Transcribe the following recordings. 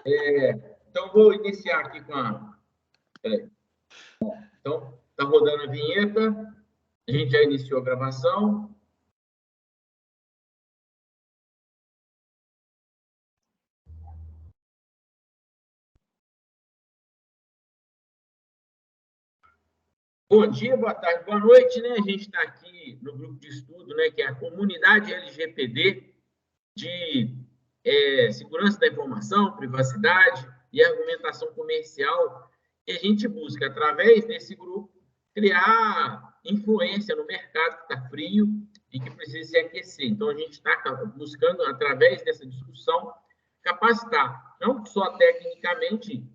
Então, vou iniciar aqui com a... Peraí. Então, está rodando a vinheta. A gente já iniciou a gravação. Bom dia, boa tarde, boa noite, né? A gente está aqui no grupo de estudo, né, que é a comunidade LGPD de segurança da informação, privacidade e argumentação comercial. E a gente busca, através desse grupo, criar influência no mercado que está frio e que precisa se aquecer. Então, a gente está buscando, através dessa discussão, capacitar, não só tecnicamente,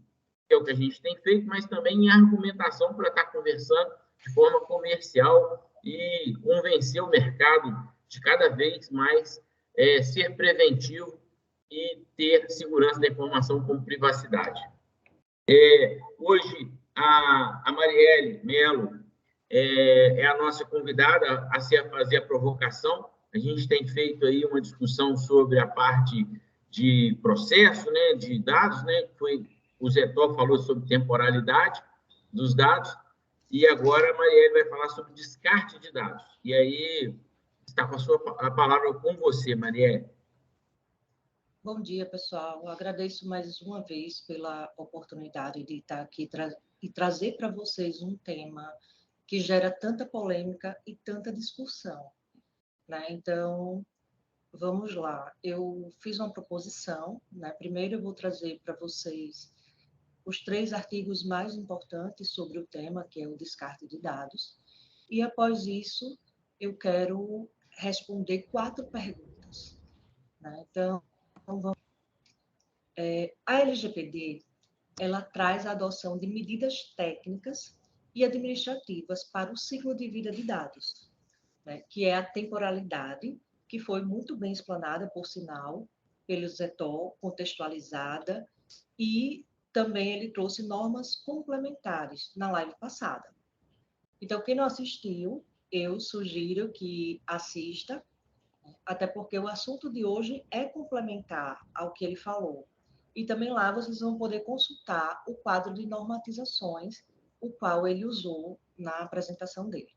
que é o que a gente tem feito, mas também em argumentação para estar conversando de forma comercial e convencer o mercado de cada vez mais ser preventivo e ter segurança da informação com privacidade. Hoje, a Marielle Melo é a nossa convidada a fazer a provocação. A gente tem feito aí uma discussão sobre a parte de processo, né, de dados, né, o Zetó falou sobre temporalidade dos dados, e agora a Marielle vai falar sobre descarte de dados. E aí, está com a palavra com você, Marielle. Bom dia, pessoal. Eu agradeço mais uma vez pela oportunidade de estar aqui e trazer para vocês um tema que gera tanta polêmica e tanta discussão, né? Então, vamos lá. Eu fiz uma proposição, né? Primeiro eu vou trazer para vocês os 3 artigos mais importantes sobre o tema, que é o descarte de dados. E após isso, eu quero responder 4 perguntas, né? Então, vamos. A LGPD, ela traz a adoção de medidas técnicas e administrativas para o ciclo de vida de dados, né? Que é a temporalidade, que foi muito bem explanada, por sinal, pelo Zetó, contextualizada, e também ele trouxe normas complementares na live passada. Então, quem não assistiu, eu sugiro que assista, até porque o assunto de hoje é complementar ao que ele falou. E também lá vocês vão poder consultar o quadro de normatizações, o qual ele usou na apresentação dele.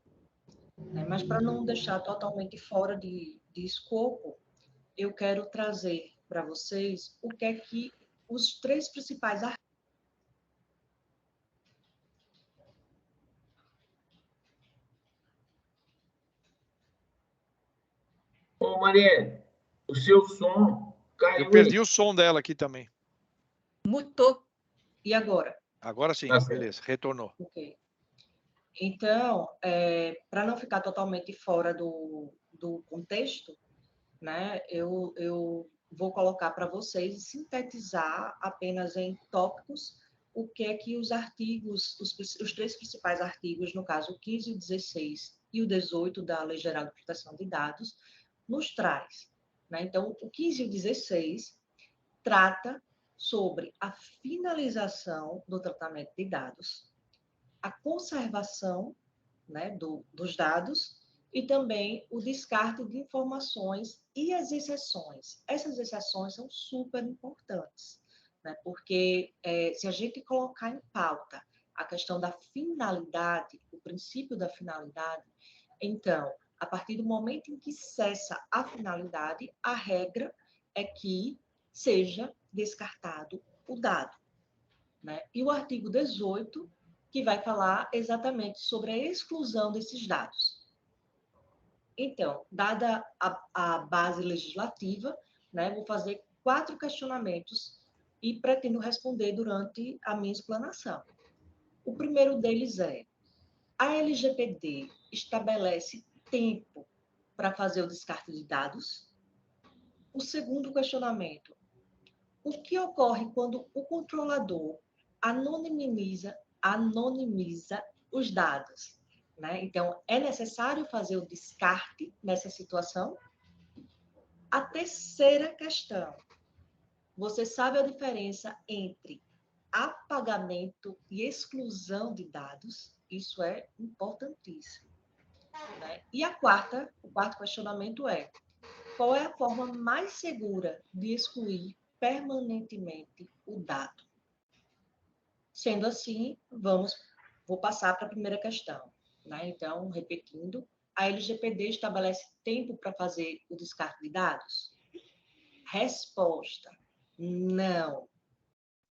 Mas para não deixar totalmente fora de escopo, eu quero trazer para vocês o que é que os 3 principais artigos. Ô, Marielle, o seu som caiu. Eu perdi o som dela aqui também. Mutou. E agora? Agora sim, Tá beleza, retornou. Ok. Então, para não ficar totalmente fora do contexto, né, eu vou colocar para vocês e sintetizar apenas em tópicos o que é que os artigos, os 3 principais artigos, no caso o 15, o 16 e o 18 da Lei Geral de Proteção de Dados, nos traz, né? Então, o 15 e o 16 trata sobre a finalização do tratamento de dados, a conservação, né, dos dados e também o descarte de informações e as exceções. Essas exceções são super importantes, né, porque se a gente colocar em pauta a questão da finalidade, o princípio da finalidade, então, a partir do momento em que cessa a finalidade, a regra é que seja descartado o dado, né? E o artigo 18, que vai falar exatamente sobre a exclusão desses dados. Então, dada a base legislativa, né, vou fazer 4 questionamentos e pretendo responder durante a minha explanação. O primeiro deles é: a LGPD estabelece tempo para fazer o descarte de dados? O segundo questionamento: o que ocorre quando o controlador anonimiza os dados, né? Então, é necessário fazer o descarte nessa situação? A terceira questão: você sabe a diferença entre apagamento e exclusão de dados? Isso é importantíssimo, né? E o quarto questionamento é: qual é a forma mais segura de excluir permanentemente o dado. Sendo assim, vou passar para a primeira questão, né? Então, repetindo, a LGPD estabelece tempo para fazer o descarte de dados? Resposta: não.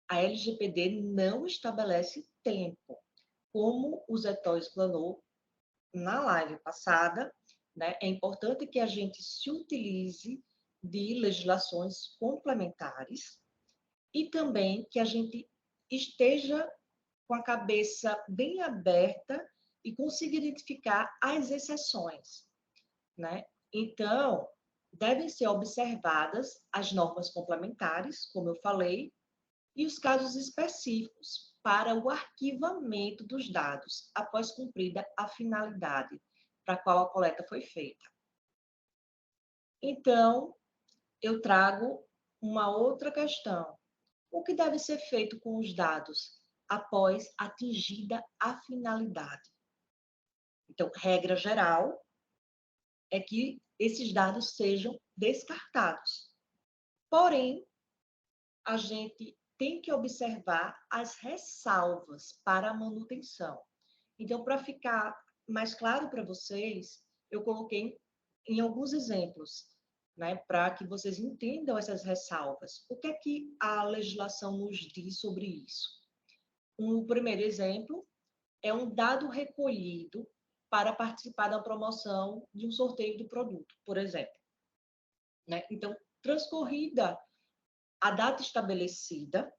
A LGPD não estabelece tempo. Como o Zé Tó explanou na live passada, né, é importante que a gente se utilize de legislações complementares e também que a gente esteja com a cabeça bem aberta e consiga identificar as exceções, né? Então, devem ser observadas as normas complementares, como eu falei, e os casos específicos para o arquivamento dos dados após cumprida a finalidade para a qual a coleta foi feita. Então, eu trago uma outra questão. O que deve ser feito com os dados após atingida a finalidade? Então, regra geral é que esses dados sejam descartados. Porém, a gente tem que observar as ressalvas para a manutenção. Então, para ficar mais claro para vocês, eu coloquei em alguns exemplos, né, para que vocês entendam essas ressalvas. O que é que a legislação nos diz sobre isso? Um primeiro exemplo é um dado recolhido para participar da promoção de um sorteio do produto, por exemplo, né? Então, transcorrida a data estabelecida,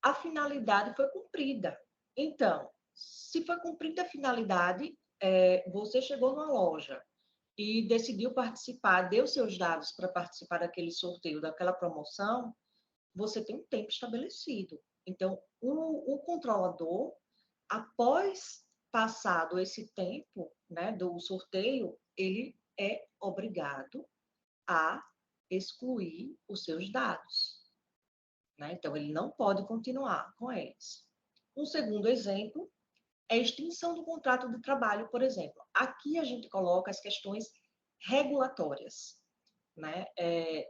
a finalidade foi cumprida. Então, se foi cumprida a finalidade, você chegou numa loja e decidiu participar, deu seus dados para participar daquele sorteio, daquela promoção, você tem um tempo estabelecido. Então, o controlador, após passado esse tempo, né, do sorteio, ele é obrigado a excluir os seus dados, né? Então, ele não pode continuar com eles. Um segundo exemplo é a extinção do contrato de trabalho, por exemplo. Aqui a gente coloca as questões regulatórias, né?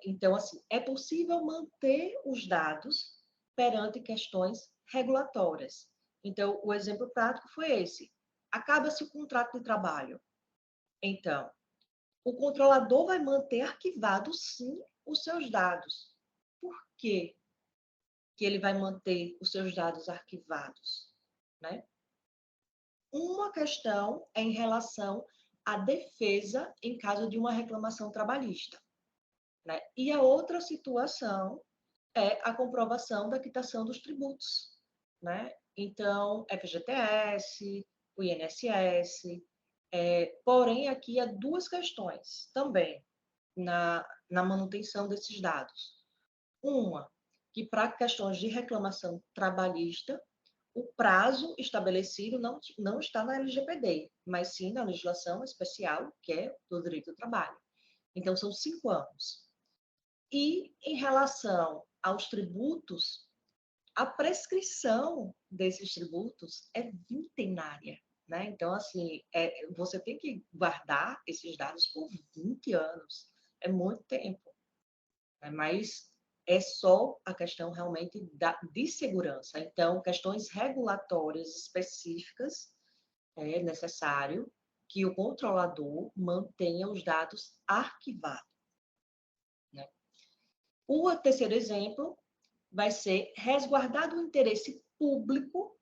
Então, assim, é possível manter os dados perante questões regulatórias. Então, o exemplo prático foi esse. Acaba-se o contrato de trabalho. Então, o controlador vai manter arquivados, sim, os seus dados. Por quê que ele vai manter os seus dados arquivados, né? Uma questão é em relação à defesa em caso de uma reclamação trabalhista, né? E a outra situação é a comprovação da quitação dos tributos, né? Então, FGTS, o INSS, porém, aqui há duas questões também na manutenção desses dados. Uma, que para questões de reclamação trabalhista, o prazo estabelecido não está na LGPD, mas sim na legislação especial, que é do direito do trabalho. Então, são 5 anos. E, em relação aos tributos, a prescrição desses tributos é vintenária, né? Então, assim, você tem que guardar esses dados por 20 anos. É muito tempo, né? Mas é só a questão realmente de segurança. Então, questões regulatórias específicas é necessário que o controlador mantenha os dados arquivados, né? O terceiro exemplo vai ser resguardado o interesse público,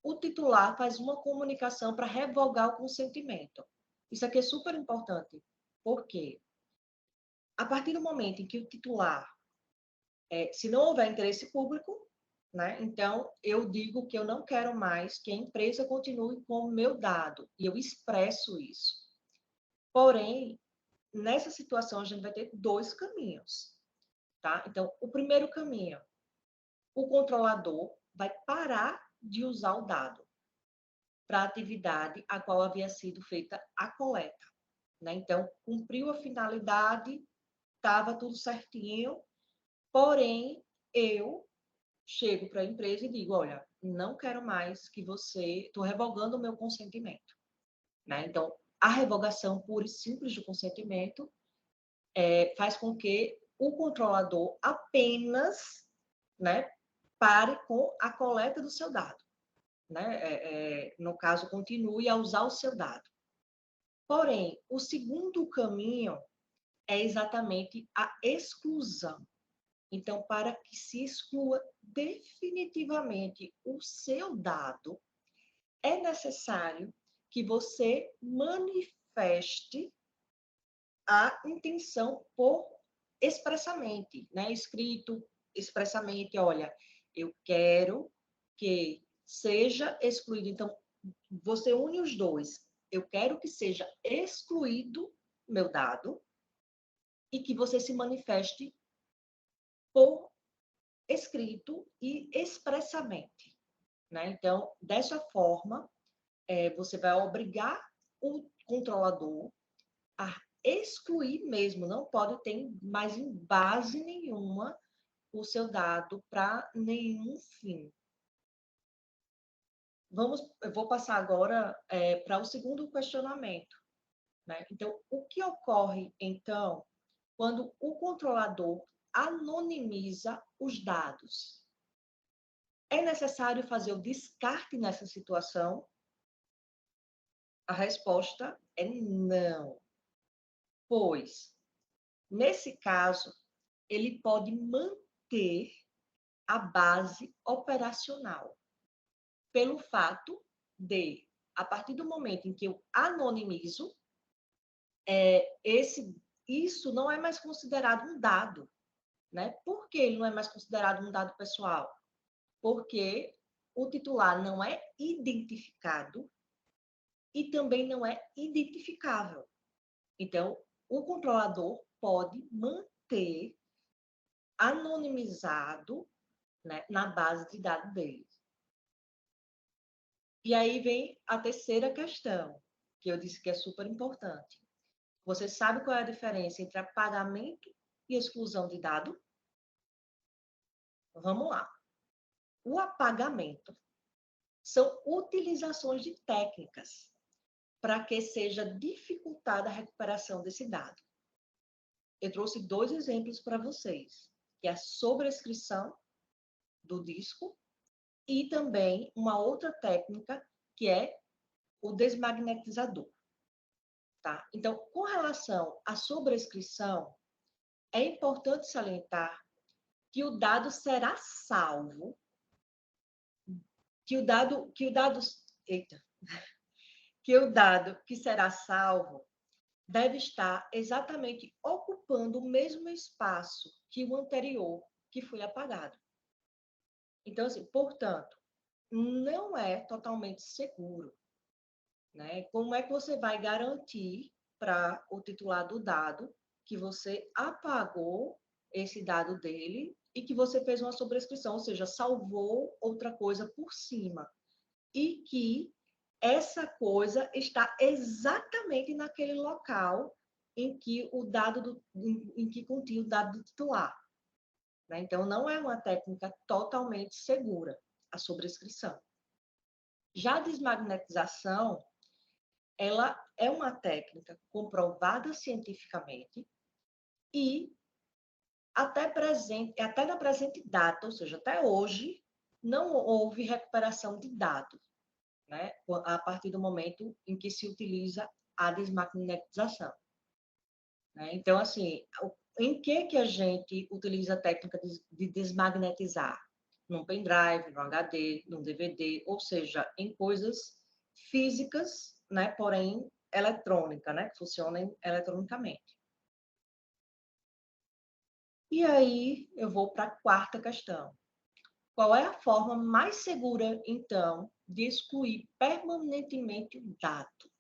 o titular faz uma comunicação para revogar o consentimento. Isso aqui é super importante. Por quê? A partir do momento em que o titular, se não houver interesse público, né, então eu digo que eu não quero mais que a empresa continue com o meu dado, e eu expresso isso. Porém, nessa situação, a gente vai ter 2 caminhos, tá? Então, o primeiro caminho, o controlador vai parar de usar o dado para a atividade a qual havia sido feita a coleta, né? Então, cumpriu a finalidade, estava tudo certinho, porém, eu chego para a empresa e digo, olha, não quero mais que você... Estou revogando o meu consentimento, né? Então, a revogação pura e simples do consentimento faz com que o controlador apenas, né, pare com a coleta do seu dado. Né? No caso, continue a usar o seu dado. Porém, o segundo caminho é exatamente a exclusão. Então, para que se exclua definitivamente o seu dado, é necessário que você manifeste a intenção por expressamente, né? Escrito expressamente, olha, eu quero que seja excluído. Então, você une os dois. Eu quero que seja excluído meu dado e que você se manifeste por escrito e expressamente, né? Então, dessa forma, você vai obrigar o controlador a excluir mesmo, não pode ter mais em base nenhuma o seu dado para nenhum fim. Eu vou passar agora para o segundo questionamento. Né? Então, o que ocorre, então, quando o controlador anonimiza os dados? É necessário fazer o descarte nessa situação? A resposta é não. Pois, nesse caso, ele pode manter a base operacional, pelo fato de, a partir do momento em que eu anonimizo, isso não é mais considerado um dado. Né? Por que ele não é mais considerado um dado pessoal? Porque o titular não é identificado e também não é identificável. Então, o controlador pode manter anonimizado, né, na base de dados dele. E aí vem a terceira questão, que eu disse que é super importante. Você sabe qual é a diferença entre apagamento e exclusão de dado? Vamos lá. O apagamento são utilizações de técnicas para que seja dificultada a recuperação desse dado. Eu trouxe 2 exemplos para vocês, que é a sobrescrição do disco e também uma outra técnica que é o desmagnetizador. Tá? Então, com relação à sobrescrição, é importante salientar que o dado será salvo, que o dado que será salvo deve estar exatamente ocupando o mesmo espaço que o anterior, que foi apagado. Então, assim, portanto, não é totalmente seguro. Né? Como é que você vai garantir para o titular do dado que você apagou esse dado dele e que você fez uma sobrescrição, ou seja, salvou outra coisa por cima e que essa coisa está exatamente naquele local em que o dado em que continha o dado do titular. Né? Então, não é uma técnica totalmente segura a sobrescrição. Já a desmagnetização, ela é uma técnica comprovada cientificamente e até na presente data, ou seja, até hoje, não houve recuperação de dados, né? A partir do momento em que se utiliza a desmagnetização. Né? Então, assim, em que a gente utiliza a técnica de desmagnetizar? Num pendrive, no HD, num DVD, ou seja, em coisas físicas, né? Porém, eletrônica, né? Que funcionem eletronicamente. E aí, eu vou para a quarta questão. Qual é a forma mais segura, então, de excluir permanentemente o dado?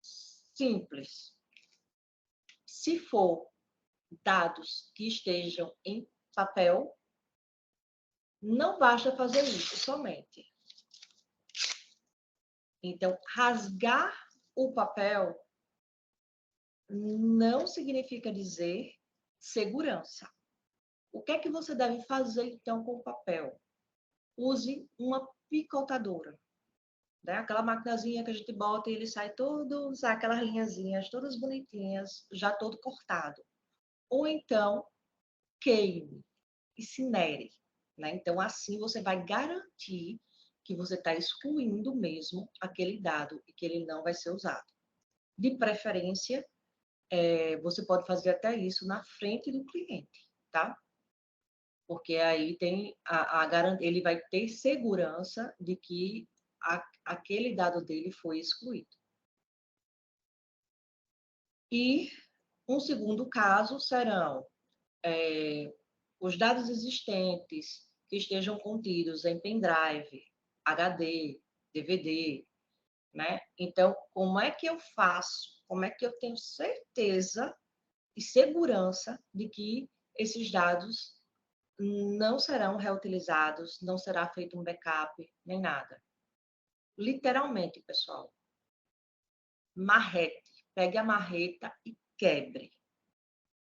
Simples. Se for dados que estejam em papel, não basta fazer isso somente. Então, rasgar o papel não significa dizer segurança. O que é que você deve fazer, então, com o papel? Use uma picotadora. Né? Aquela maquinazinha que a gente bota e ele sai todo, sai aquelas linhazinhas todas bonitinhas, já todo cortado. ou então queime, incinere, né? Então, assim você vai garantir que você está excluindo mesmo aquele dado e que ele não vai ser usado. De preferência, você pode fazer até isso na frente do cliente, tá? Porque aí tem ele vai ter segurança de que aquele dado dele foi excluído. E um segundo caso serão os dados existentes que estejam contidos em pendrive, HD, DVD, né? Então, como é que eu faço? Como é que eu tenho certeza e segurança de que esses dados não serão reutilizados, não será feito um backup, nem nada? Literalmente, pessoal, marrete. Pegue a marreta e quebre,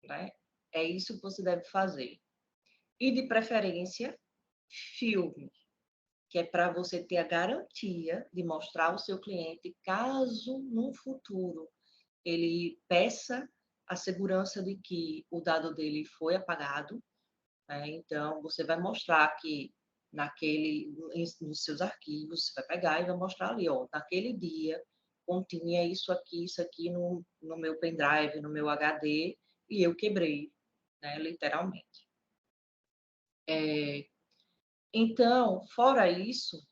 né? É isso que você deve fazer. E, de preferência, filme, que é para você ter a garantia de mostrar ao seu cliente, caso no futuro ele peça a segurança de que o dado dele foi apagado, né? Então, você vai mostrar que nos seus arquivos, você vai pegar e vai mostrar ali, ó, naquele dia continha isso aqui no meu pendrive, no meu HD, e eu quebrei, né, literalmente. Então, fora isso,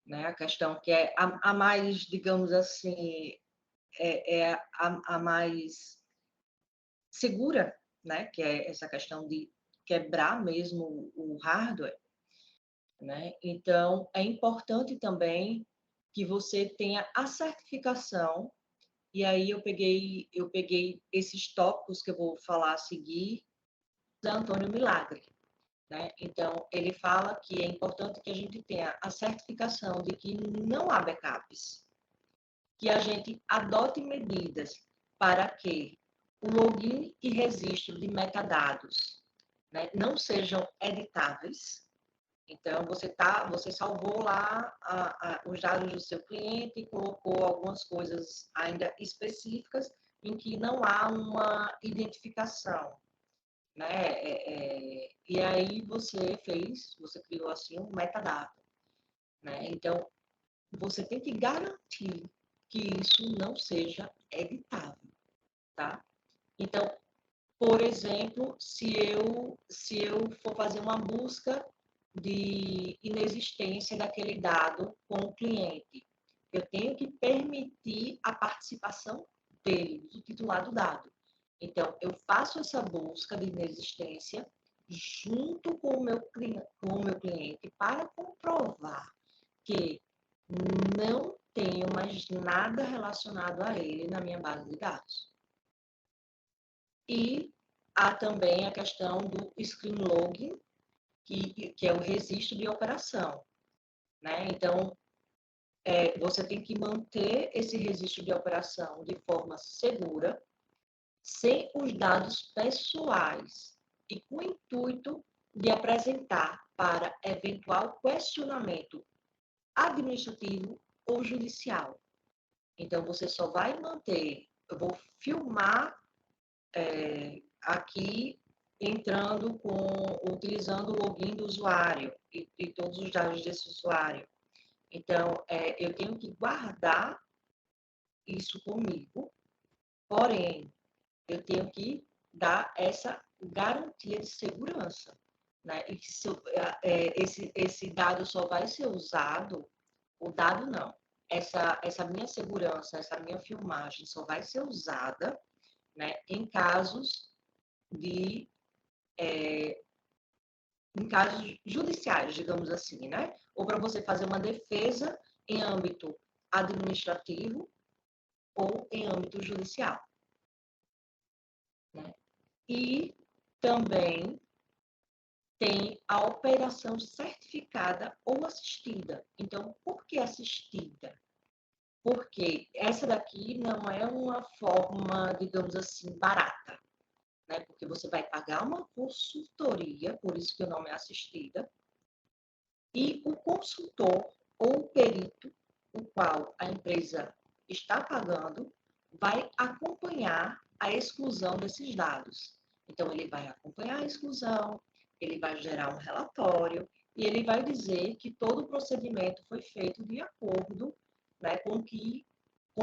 né, a questão que é a mais, digamos assim, a mais segura, né, que é essa questão de quebrar mesmo o hardware, né? Então, é importante também que você tenha a certificação, e aí eu peguei esses tópicos que eu vou falar a seguir da Antônio Milagre, né? Então, ele fala que é importante que a gente tenha a certificação de que não há backups, que a gente adote medidas para que o login e registro de metadados, né, não sejam editáveis. Então, você salvou lá os dados do seu cliente e colocou algumas coisas ainda específicas em que não há uma identificação, né? E aí você criou assim um metadado, né? Então, você tem que garantir que isso não seja editável, tá? Então, por exemplo, se eu for fazer uma busca de inexistência daquele dado com o cliente, eu tenho que permitir a participação dele, do titular do dado. Então, eu faço essa busca de inexistência junto com o meu cliente para comprovar que não tenho mais nada relacionado a ele na minha base de dados. E há também a questão do screen login, que é o registro de operação, né? Então, você tem que manter esse registro de operação de forma segura, sem os dados pessoais e com o intuito de apresentar para eventual questionamento administrativo ou judicial. Então, você só vai manter, eu vou filmar aqui utilizando o login do usuário e todos os dados desse usuário. Então, eu tenho que guardar isso comigo, porém, eu tenho que dar essa garantia de segurança, né? E que esse dado só vai ser usado, o dado não, essa minha segurança, essa minha filmagem só vai ser usada, né, em casos judiciais, digamos assim, né? Ou para você fazer uma defesa em âmbito administrativo ou em âmbito judicial, né? E também tem a operação certificada ou assistida. Então, por que assistida? Porque essa daqui não é uma forma, digamos assim, barata, né? Porque você vai pagar uma consultoria, por isso que o nome é assistida, e o consultor ou o perito, o qual a empresa está pagando, vai acompanhar a exclusão desses dados. Então, ele vai acompanhar a exclusão, ele vai gerar um relatório e ele vai dizer que todo o procedimento foi feito de acordo, né, com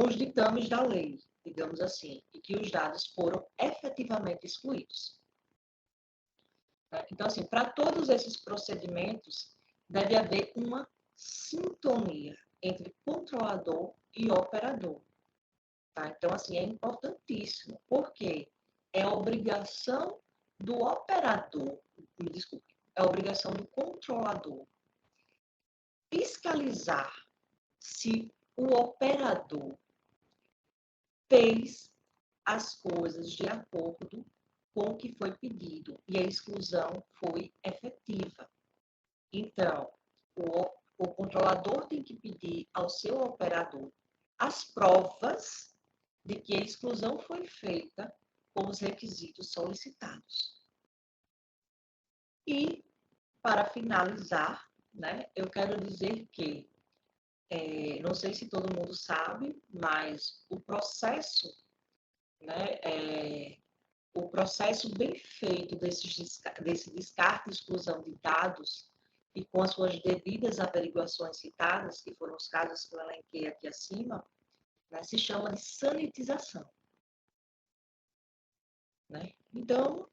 os ditames da lei, digamos assim, e que os dados foram efetivamente excluídos. Então, assim, para todos esses procedimentos, deve haver uma sintonia entre controlador e operador. Tá? Então, assim, é importantíssimo, porque é obrigação do operador, me desculpe, é obrigação do controlador fiscalizar se o operador fez as coisas de acordo com o que foi pedido e a exclusão foi efetiva. Então, o controlador tem que pedir ao seu operador as provas de que a exclusão foi feita com os requisitos solicitados. E, para finalizar, né, eu quero dizer que, não sei se todo mundo sabe, mas o processo, né, o processo bem feito desse descarte e exclusão de dados e com as suas devidas averiguações citadas, que foram os casos que eu elenquei aqui acima, né, se chama de sanitização. Né? Então,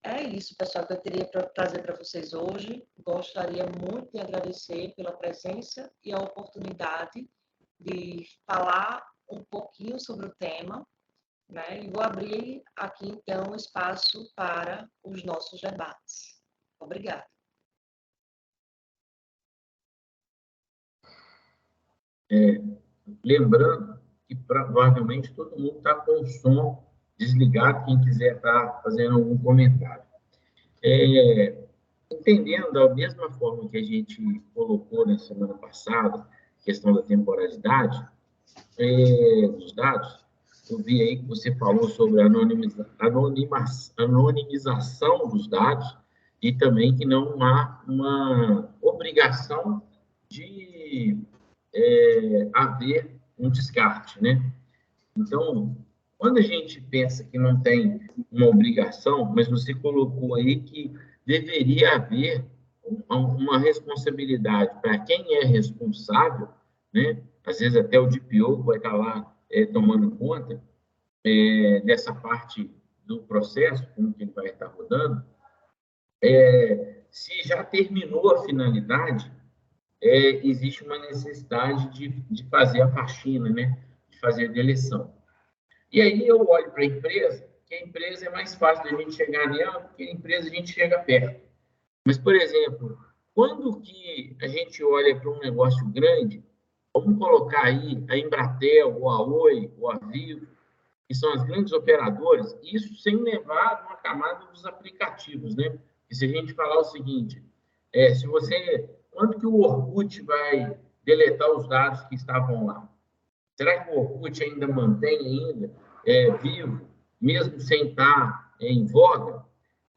é isso, pessoal, que eu teria para trazer para vocês hoje. Gostaria muito de agradecer pela presença e a oportunidade de falar um pouquinho sobre o tema, né? E vou abrir aqui, então, o espaço para os nossos debates. Obrigada. Lembrando que provavelmente todo mundo está com o som desligado, quem quiser estar fazendo algum comentário. Entendendo da mesma forma que a gente colocou na semana passada, a questão da temporalidade dos dados, eu vi aí que você falou sobre a anonimização dos dados e também que não há uma obrigação de haver um descarte, né? Então, quando a gente pensa que não tem uma obrigação, mas você colocou aí que deveria haver uma responsabilidade para quem é responsável, né? Às vezes até o DPO vai estar lá tomando conta dessa parte do processo, como que ele vai estar rodando. Se já terminou a finalidade, existe uma necessidade de fazer a faxina, né? De fazer a deleção. E aí eu olho para a empresa, que a empresa é mais fácil da gente chegar nela, porque a empresa a gente chega perto. Mas, por exemplo, quando que a gente olha para um negócio grande, vamos colocar aí a Embratel, ou a Oi, ou a Vivo, que são as grandes operadoras, isso sem levar uma camada dos aplicativos, né? E se a gente falar o seguinte, quando que o Orkut vai deletar os dados que estavam lá? Será que o Orkut ainda mantém vivo, mesmo sem estar em voga?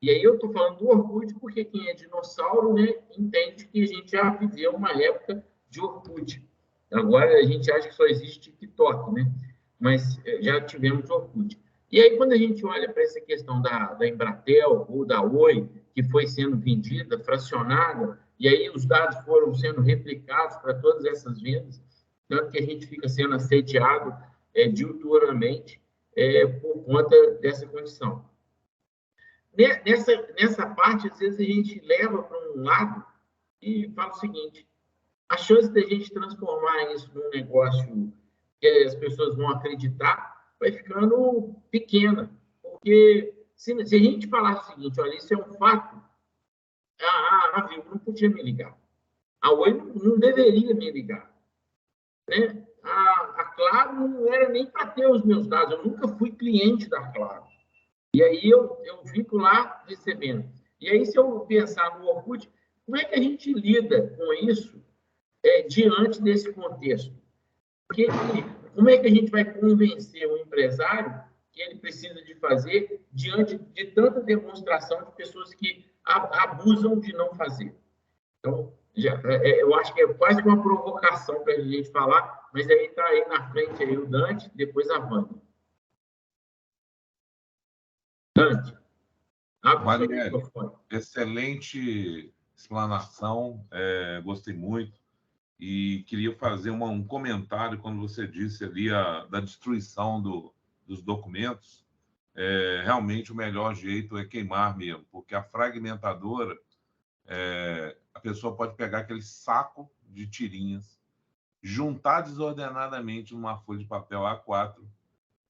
E aí eu estou falando do Orkut porque quem é dinossauro, né, entende que a gente já viveu uma época de Orkut. Agora a gente acha que só existe TikTok, né? Mas já tivemos Orkut. E aí quando a gente olha para essa questão da Embratel ou da Oi, que foi sendo vendida, fracionada, e aí os dados foram sendo replicados para todas essas vendas, tanto que a gente fica sendo assediado diuturnamente por conta dessa condição. Nessa parte, às vezes, a gente leva para um lado e fala o seguinte, a chance de a gente transformar isso num negócio que as pessoas vão acreditar vai ficando pequena. Porque se a gente falar o seguinte, olha, isso é um fato, a Vivo não podia me ligar. A Oi não deveria me ligar. Né? A Claro não era nem para ter os meus dados, eu nunca fui cliente da Claro. E aí eu fico lá recebendo. E aí, se eu pensar no Orkut, como é que a gente lida com isso diante desse contexto? Como é que a gente vai convencer o empresário que ele precisa de fazer diante de tanta demonstração de pessoas que abusam de não fazer? Então, eu acho que é quase uma provocação para a gente falar, mas aí está aí na frente aí o Dante, depois a Wanda. Dante. Abre o seu Marielle, microfone. excelente explanação, gostei muito. E queria fazer um comentário quando você disse ali da destruição dos documentos. Realmente o melhor jeito é queimar mesmo, porque a fragmentadora, a pessoa pode pegar aquele saco de tirinhas, juntar desordenadamente numa folha de papel A4,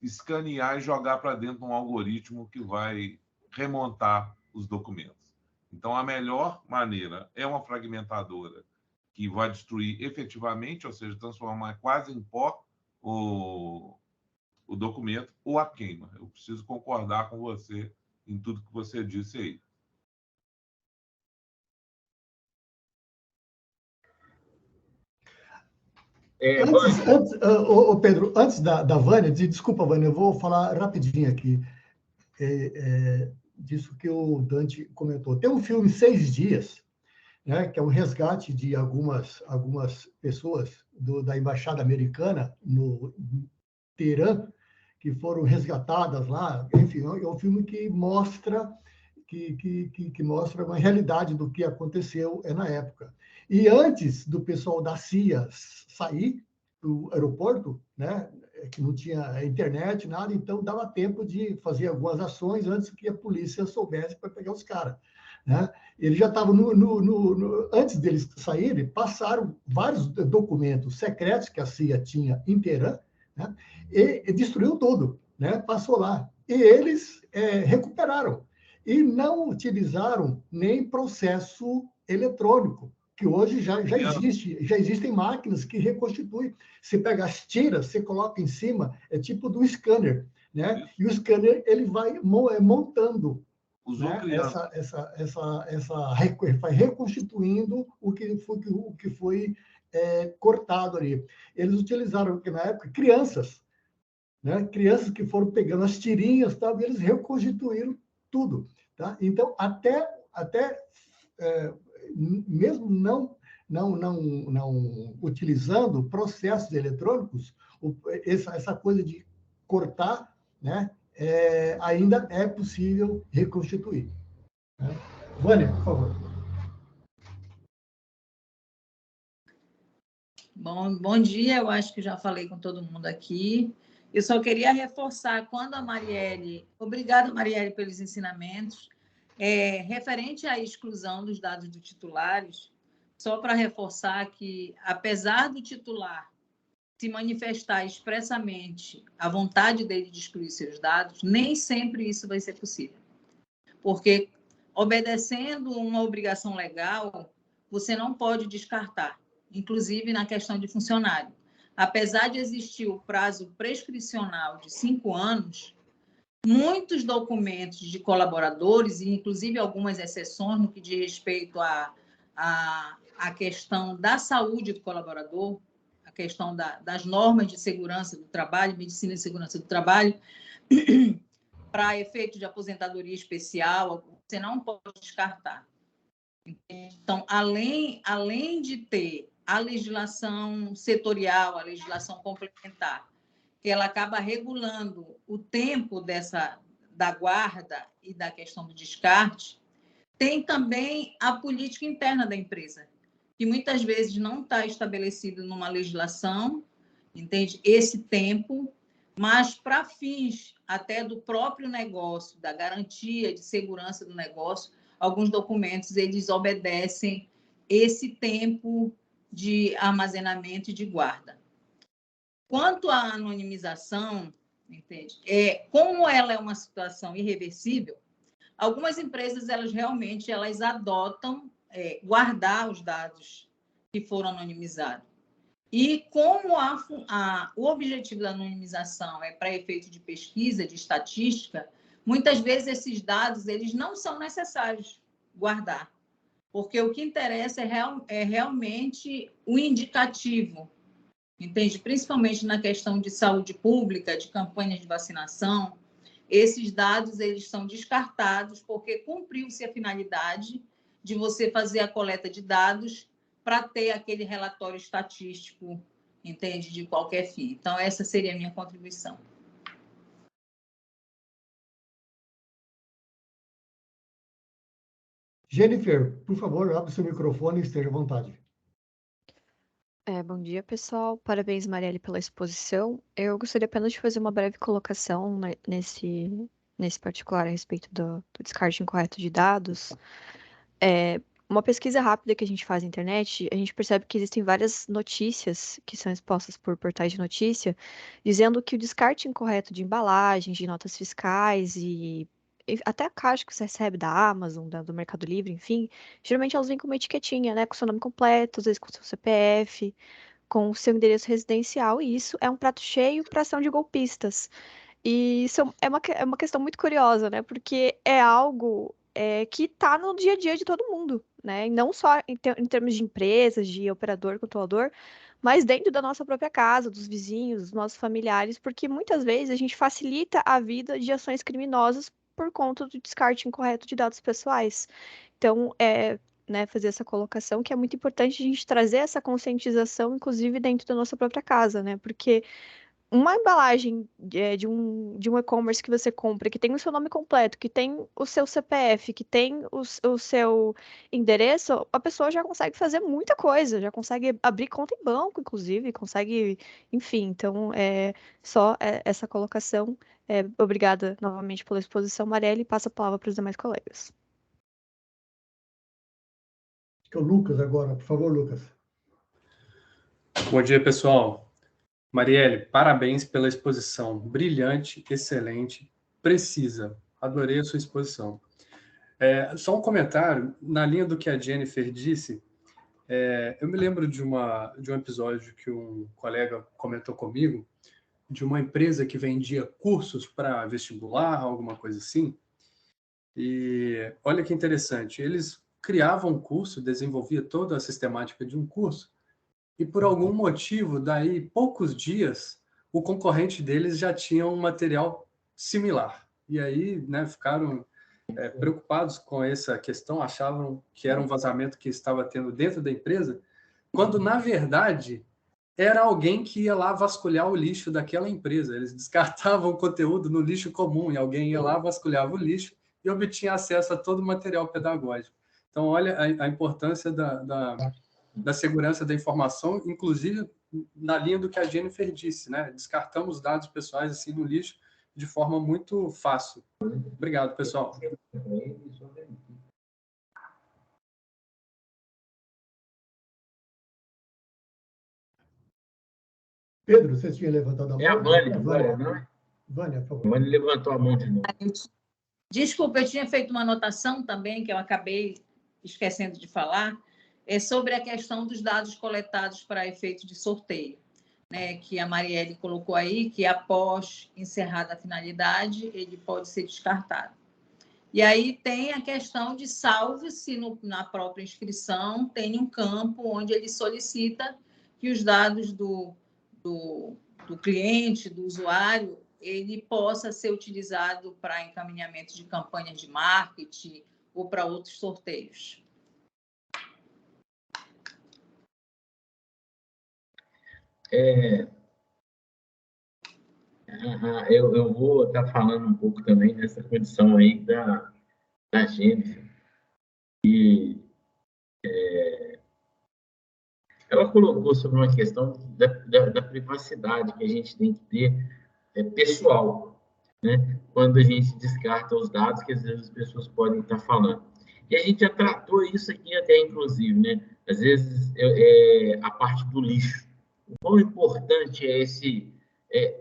escanear e jogar para dentro de um algoritmo que vai remontar os documentos. Então, a melhor maneira é uma fragmentadora que vai destruir efetivamente, ou seja, transformar quase em pó o documento, ou a queima. Eu preciso concordar com você em tudo que você disse aí. Pedro, antes da Vânia, desculpa, Vânia, eu vou falar rapidinho aqui disso que o Dante comentou. Tem um filme 6 Dias, né, que é um resgate de algumas pessoas da Embaixada Americana no Teherã, que foram resgatadas lá. Enfim, é um filme que mostra mostra uma realidade do que aconteceu na época. E antes do pessoal da CIA sair do aeroporto, né, que não tinha internet, nada, então dava tempo de fazer algumas ações antes que a polícia soubesse para pegar os caras. Né? Eles já estavam, antes deles saírem, passaram vários documentos secretos que a CIA tinha em Teherã, né? E destruiu tudo, né? Passou lá. E eles recuperaram. E não utilizaram nem processo eletrônico, que hoje já existe, já existem máquinas que reconstituem. Você pega as tiras, você coloca em cima, é tipo do scanner, né? E o scanner ele vai montando, né? Vai reconstituindo o que foi cortado ali. Eles utilizaram, porque na época, crianças, né? Crianças que foram pegando as tirinhas, tá? E eles reconstituíram tudo. Tá? Então, até mesmo não utilizando processos eletrônicos, essa coisa de cortar, né? Ainda é possível reconstituir. Né? Vânia, por favor. Bom dia, eu acho que já falei com todo mundo aqui. Eu só queria reforçar, quando a Marielle... Obrigada, Marielle, pelos ensinamentos. Referente à exclusão dos dados dos titulares, só para reforçar que, apesar do titular se manifestar expressamente a vontade dele de excluir seus dados, nem sempre isso vai ser possível. Porque, obedecendo uma obrigação legal, você não pode descartar, inclusive na questão de funcionário. Apesar de existir o prazo prescricional de 5 anos, muitos documentos de colaboradores, e inclusive algumas exceções no que diz respeito à questão da saúde do colaborador, a questão das normas de segurança do trabalho, medicina e segurança do trabalho, para efeito de aposentadoria especial, você não pode descartar. Então, além de ter a legislação setorial, a legislação complementar, que ela acaba regulando o tempo da guarda e da questão do descarte, tem também a política interna da empresa, que muitas vezes não está estabelecido numa legislação, entende? Esse tempo, mas para fins até do próprio negócio, da garantia de segurança do negócio, alguns documentos eles obedecem esse tempo de armazenamento e de guarda. Quanto à anonimização, entende? Como ela é uma situação irreversível, algumas empresas elas realmente adotam guardar os dados que foram anonimizados. E como o objetivo da anonimização é para efeito de pesquisa, de estatística, muitas vezes esses dados eles não são necessários guardar, porque o que interessa é realmente o indicativo, entende? Principalmente na questão de saúde pública, de campanhas de vacinação, esses dados eles são descartados porque cumpriu-se a finalidade de você fazer a coleta de dados para ter aquele relatório estatístico, entende, de qualquer fim. Então, essa seria a minha contribuição. Jennifer, por favor, abra o seu microfone e esteja à vontade. Bom dia, pessoal. Parabéns, Marielle, pela exposição. Eu gostaria apenas de fazer uma breve colocação nesse particular a respeito do descarte incorreto de dados. Uma pesquisa rápida que a gente faz na internet, a gente percebe que existem várias notícias que são expostas por portais de notícia, dizendo que o descarte incorreto de embalagens, de notas fiscais e até a caixa que você recebe da Amazon, do Mercado Livre, enfim, geralmente elas vêm com uma etiquetinha, né, com seu nome completo, às vezes com seu CPF, com o seu endereço residencial, e isso é um prato cheio para ação de golpistas. E isso é uma questão muito curiosa, né? Porque é algo que está no dia a dia de todo mundo, né? E não só em termos de empresas, de operador, controlador, mas dentro da nossa própria casa, dos vizinhos, dos nossos familiares, porque muitas vezes a gente facilita a vida de ações criminosas por conta do descarte incorreto de dados pessoais. Então, né, fazer essa colocação que é muito importante a gente trazer essa conscientização, inclusive dentro da nossa própria casa, né? Porque uma embalagem de um e-commerce que você compra, que tem o seu nome completo, que tem o seu CPF, que tem o seu endereço, a pessoa já consegue fazer muita coisa, já consegue abrir conta em banco, inclusive, consegue, enfim. Então, essa colocação. Obrigada novamente pela exposição, Marielle, e passo a palavra para os demais colegas. Acho que é o Lucas agora. Por favor, Lucas. Bom dia, pessoal. Marielle, parabéns pela exposição. Brilhante, excelente, precisa. Adorei a sua exposição. Só um comentário, na linha do que a Jennifer disse, eu me lembro de um episódio que um colega comentou comigo, de uma empresa que vendia cursos para vestibular, alguma coisa assim. E olha que interessante, eles criavam um curso, desenvolvia toda a sistemática de um curso, e por algum motivo, daí poucos dias, o concorrente deles já tinha um material similar. E aí, né, ficaram preocupados com essa questão, achavam que era um vazamento que estava tendo dentro da empresa, quando, na verdade, era alguém que ia lá vasculhar o lixo daquela empresa. Eles descartavam o conteúdo no lixo comum, e alguém ia lá, vasculhava o lixo e obtinha acesso a todo o material pedagógico. Então, olha a importância da segurança da informação, inclusive na linha do que a Jennifer disse, né? Descartamos dados pessoais assim no lixo de forma muito fácil. Obrigado, pessoal. Pedro, você tinha levantado a mão? É a Vânia agora, não é? Vânia, por favor. A Vânia levantou a mão de novo. Desculpa, eu tinha feito uma anotação também, que eu acabei esquecendo de falar, sobre a questão dos dados coletados para efeito de sorteio, né, que a Marielle colocou aí, que após encerrada a finalidade, ele pode ser descartado. E aí tem a questão de salve-se na própria inscrição, tem um campo onde ele solicita que os dados do cliente, do usuário, ele possa ser utilizado para encaminhamento de campanha de marketing ou para outros sorteios. Eu vou estar falando um pouco também nessa condição aí da Jennifer. E ela colocou sobre uma questão da privacidade que a gente tem que ter pessoal, né? Quando a gente descarta os dados que às vezes as pessoas podem estar falando. E a gente já tratou isso aqui até, inclusive, né? Às vezes, a parte do lixo. O quão importante é esse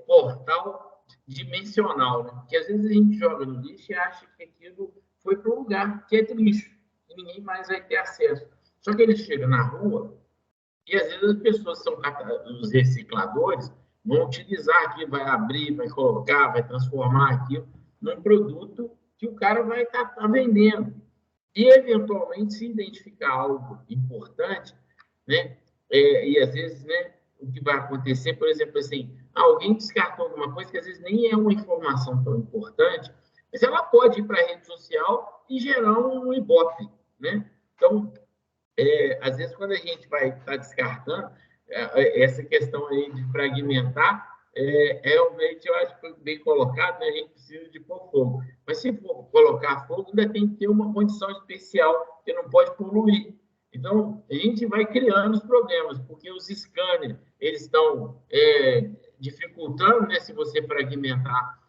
portal dimensional, né? Porque às vezes a gente joga no lixo e acha que aquilo foi para um lugar que é de lixo, e ninguém mais vai ter acesso. Só que ele chega na rua e às vezes as pessoas os recicladores vão utilizar aquilo, vai abrir, vai colocar, vai transformar aquilo num produto que o cara vai estar vendendo. E, eventualmente, se identificar algo importante, né? E, às vezes, né, o que vai acontecer, por exemplo, assim, alguém descartou alguma coisa que, às vezes, nem é uma informação tão importante, mas ela pode ir para a rede social e gerar um ibope, né? Então, às vezes, quando a gente vai estar descartando, essa questão aí de fragmentar realmente, eu acho que foi bem colocado, né? A gente precisa de pôr fogo. Mas se for colocar fogo, ainda tem que ter uma condição especial, que não pode poluir. Então, a gente vai criando os problemas, porque os scanners, eles estão dificultando, né? Se você fragmentar,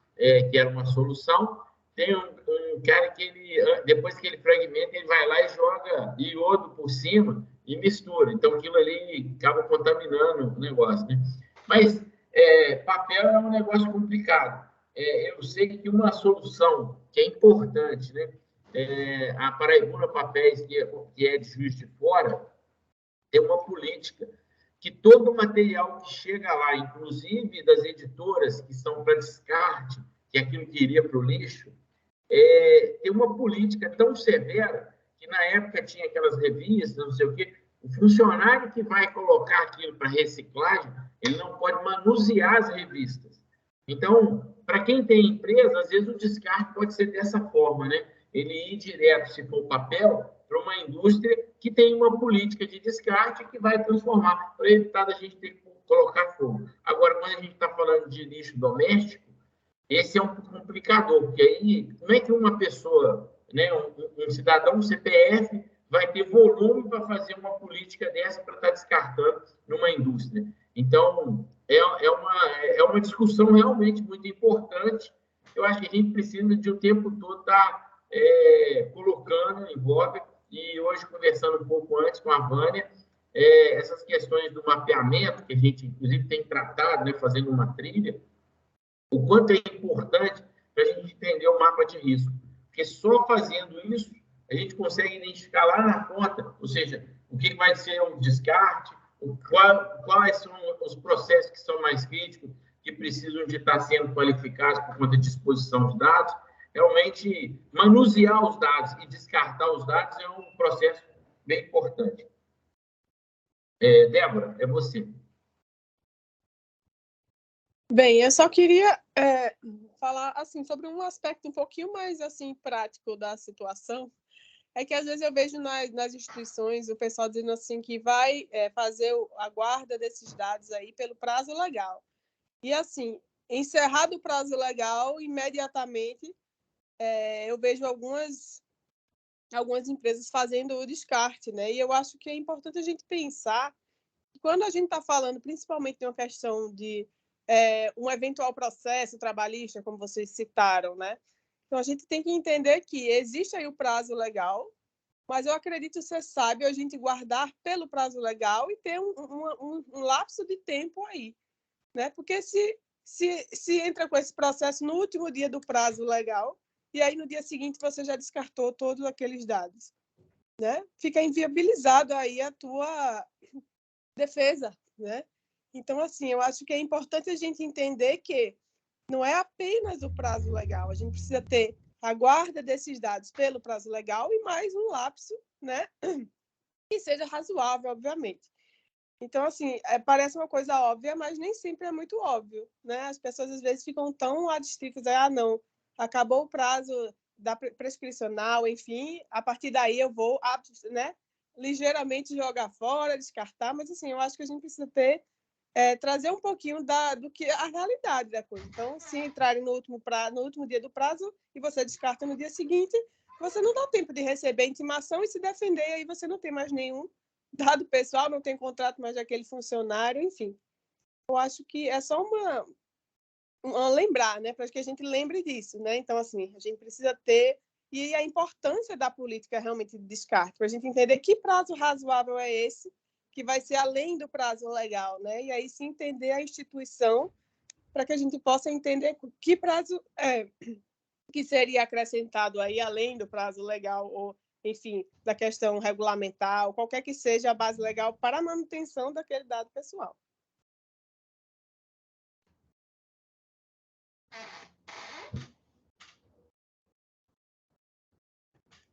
que era uma solução, tem um cara que depois que ele fragmenta, ele vai lá e joga iodo por cima e mistura. Então, aquilo ali acaba contaminando o negócio, né? Mas papel é um negócio complicado. Eu sei que uma solução que é importante, né? A Paraibuna Papéis, que é de Juiz de Fora, tem uma política que todo o material que chega lá, inclusive das editoras que são para descarte, que é aquilo que iria para o lixo, tem uma política tão severa que na época tinha aquelas revistas, não sei o quê, o funcionário que vai colocar aquilo para reciclagem, ele não pode manusear as revistas. Então, para quem tem empresa, às vezes o descarte pode ser dessa forma, né? Ele ir direto, se for papel, para uma indústria que tem uma política de descarte que vai transformar, para evitar da gente ter que colocar fogo. Agora, quando a gente está falando de lixo doméstico, esse é um complicador, porque aí, como é que uma pessoa, né, um cidadão, um CPF, vai ter volume para fazer uma política dessa para estar descartando numa indústria? Então, é uma discussão realmente muito importante. Eu acho que a gente precisa de o tempo todo estar colocando em voga, e hoje, conversando um pouco antes com a Vânia, essas questões do mapeamento, que a gente, inclusive, tem tratado, né, fazendo uma trilha, o quanto é importante para a gente entender o mapa de risco. Porque só fazendo isso, a gente consegue identificar lá na ponta, ou seja, o que vai ser um descarte, quais são os processos que são mais críticos, que precisam de estar sendo qualificados por conta de exposição de dados. Realmente, manusear os dados e descartar os dados é um processo bem importante. Débora, é você. Bem, eu só queria falar assim sobre um aspecto um pouquinho mais assim prático da situação. É que às vezes eu vejo nas instituições o pessoal dizendo assim que vai fazer a guarda desses dados aí pelo prazo legal. E assim, encerrado o prazo legal, imediatamente eu vejo algumas empresas fazendo o descarte, né? E eu acho que é importante a gente pensar que quando a gente está falando principalmente de uma questão de um eventual processo trabalhista, como vocês citaram, né? Então, a gente tem que entender que existe aí o prazo legal, mas eu acredito ser sábio a gente guardar pelo prazo legal e ter um lapso de tempo aí, né? Porque se entra com esse processo no último dia do prazo legal, e aí no dia seguinte você já descartou todos aqueles dados, né? Fica inviabilizado aí a tua defesa, né? Então, assim, eu acho que é importante a gente entender que não é apenas o prazo legal, a gente precisa ter a guarda desses dados pelo prazo legal e mais um lapso, né? Que seja razoável, obviamente. Então, assim, parece uma coisa óbvia, mas nem sempre é muito óbvio, né? As pessoas, às vezes, ficam tão adstritas, não, acabou o prazo da prescricional, enfim, a partir daí eu vou, né, ligeiramente jogar fora, descartar, mas, assim, eu acho que a gente precisa trazer um pouquinho do que a realidade da coisa. Então, se entrarem no último dia do prazo e você descarta no dia seguinte, você não dá tempo de receber a intimação e se defender, e aí você não tem mais nenhum dado pessoal, não tem contrato mais daquele funcionário, enfim. Eu acho que é só lembrar, né, para que a gente lembre disso, né? Então, assim, a gente precisa ter, e a importância da política realmente de descarte, para a gente entender que prazo razoável é esse, que vai ser além do prazo legal, né? E aí se entender a instituição para que a gente possa entender que prazo que seria acrescentado aí além do prazo legal ou, enfim, da questão regulamentar, ou qualquer que seja a base legal para a manutenção daquele dado pessoal.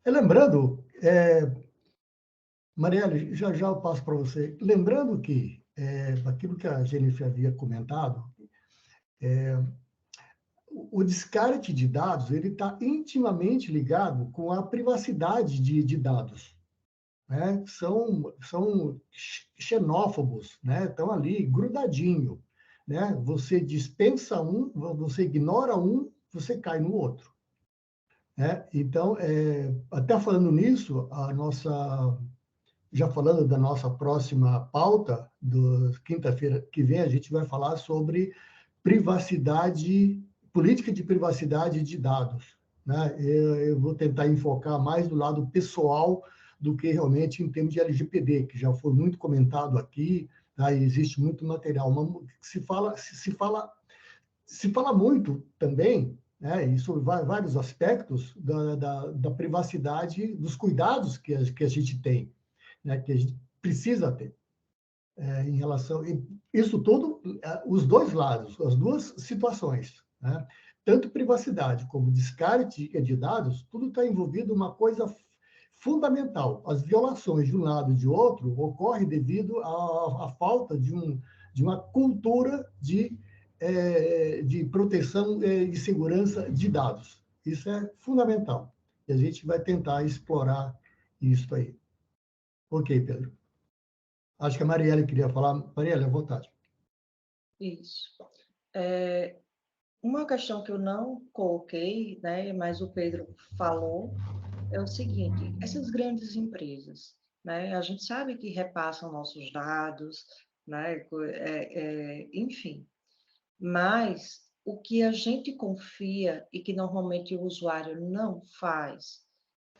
Lembrando, Marielle, já eu passo para você. Lembrando que, aquilo que a Jennifer havia comentado, o descarte de dados ele está intimamente ligado com a privacidade de dados. Né? São xenófobos, né? Estão ali grudadinho. né? Você dispensa um, você ignora um, você cai no outro. Né? Então, até falando nisso, já falando da nossa próxima pauta, quinta-feira que vem, a gente vai falar sobre privacidade, política de privacidade de dados. Né? Eu vou tentar enfocar mais do lado pessoal do que realmente em termos de LGPD, que já foi muito comentado aqui, tá? E existe muito material. Se fala muito também, né, e sobre vários aspectos da privacidade, dos cuidados que a gente tem, né, que a gente precisa ter em relação... Isso tudo, os dois lados, as duas situações, né? Tanto privacidade como descarte de dados, tudo está envolvido uma coisa fundamental. As violações de um lado e de outro ocorrem devido à falta de uma cultura de proteção e segurança de dados. Isso é fundamental. E a gente vai tentar explorar isso aí. Ok, Pedro. Acho que a Marielle queria falar. Marielle, à vontade. Isso. Uma questão que eu não coloquei, né, mas o Pedro falou, é o seguinte: essas grandes empresas, né, a gente sabe que repassam nossos dados, né, enfim, mas o que a gente confia e que normalmente o usuário não faz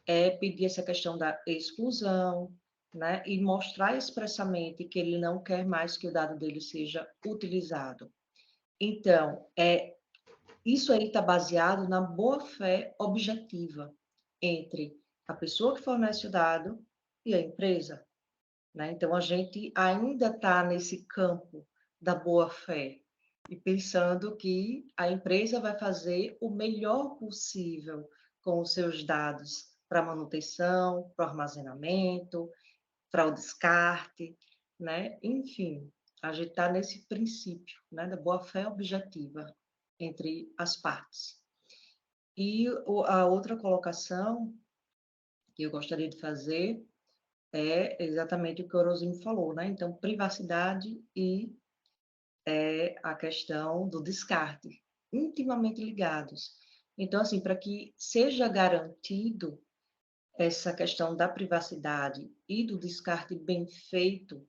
é pedir essa questão da exclusão, né, e mostrar expressamente que ele não quer mais que o dado dele seja utilizado. Então, isso aí está baseado na boa-fé objetiva entre a pessoa que fornece o dado e a empresa. Né? Então, a gente ainda está nesse campo da boa-fé e pensando que a empresa vai fazer o melhor possível com os seus dados para manutenção, para o armazenamento, para o descarte, né? Enfim, a gente está nesse princípio, né, da boa-fé objetiva entre as partes. E a outra colocação que eu gostaria de fazer é exatamente o que o Orozinho falou, né? Então, privacidade e a questão do descarte, intimamente ligados. Então, assim, para que seja garantido essa questão da privacidade e do descarte bem feito,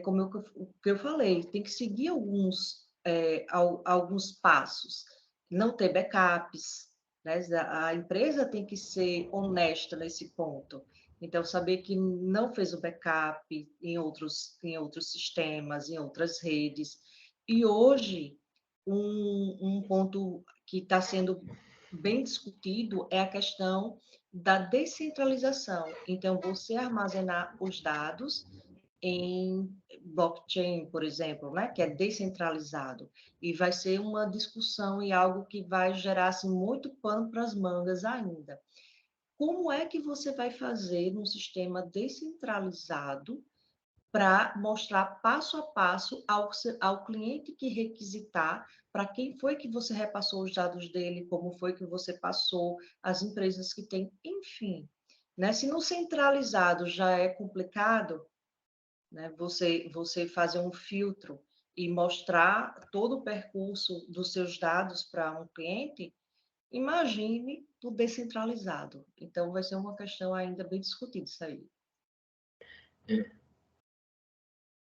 como o que eu falei, tem que seguir alguns passos. Não ter backups, né? A empresa tem que ser honesta nesse ponto. Então, saber que não fez o backup em outros sistemas, em outras redes. E hoje, um ponto que está sendo bem discutido é a questão da descentralização. Então, você armazenar os dados em blockchain, por exemplo, né, que é descentralizado, e vai ser uma discussão e algo que vai gerar assim, muito pano para as mangas ainda. Como é que você vai fazer num sistema descentralizado para mostrar passo a passo ao cliente que requisitar para quem foi que você repassou os dados dele, como foi que você passou, as empresas que têm, enfim. Né? Se no centralizado já é complicado, né, você fazer um filtro e mostrar todo o percurso dos seus dados para um cliente, imagine o descentralizado. Então, vai ser uma questão ainda bem discutida isso aí.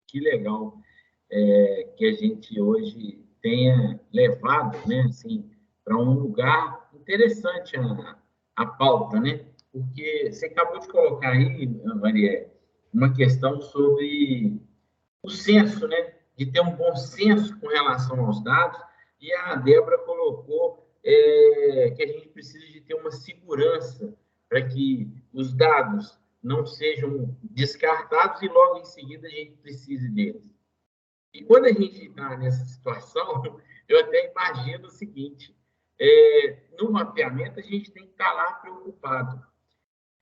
Que legal que a gente hoje tenha levado, né, assim, para um lugar interessante a pauta, né? Porque você acabou de colocar aí, Maria, uma questão sobre o senso, né? De ter um bom senso com relação aos dados, e a Débora colocou que a gente precisa de ter uma segurança para que os dados não sejam descartados e logo em seguida a gente precise deles. E quando a gente está nessa situação, eu até imagino o seguinte, no mapeamento a gente tem que estar lá preocupado.